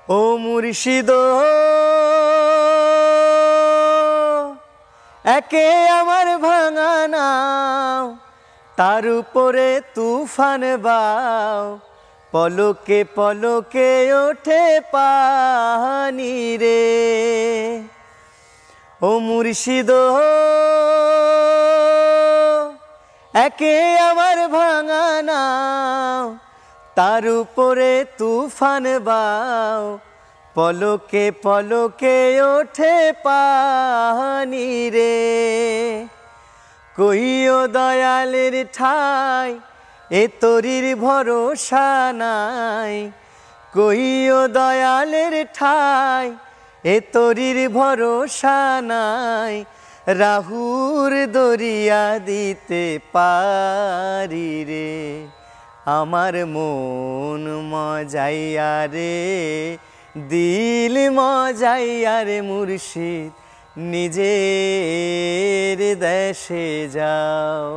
ও মুর্শিদ একে আমার ভাঙা নাও, তার উপরে তুফান বাও, পলকে পলকে ওঠে পানি রে। ও মুর্শিদ একে আমার ভাঙা নাও, তার উপরে তুফান বাও, পলকে পলকে ওঠে পানি রে। কইও দয়ালের ঠাই এ তরির ভরসা নাই, কইও দয়ালের ঠাই এ তরির ভরসা নাই, রাহুর দরিয়া দিতে পারি রে। আমার মন মজাইয়া রে, দিল মজাইয়া রে মুর্শিদ, নিজের দেশে যাও।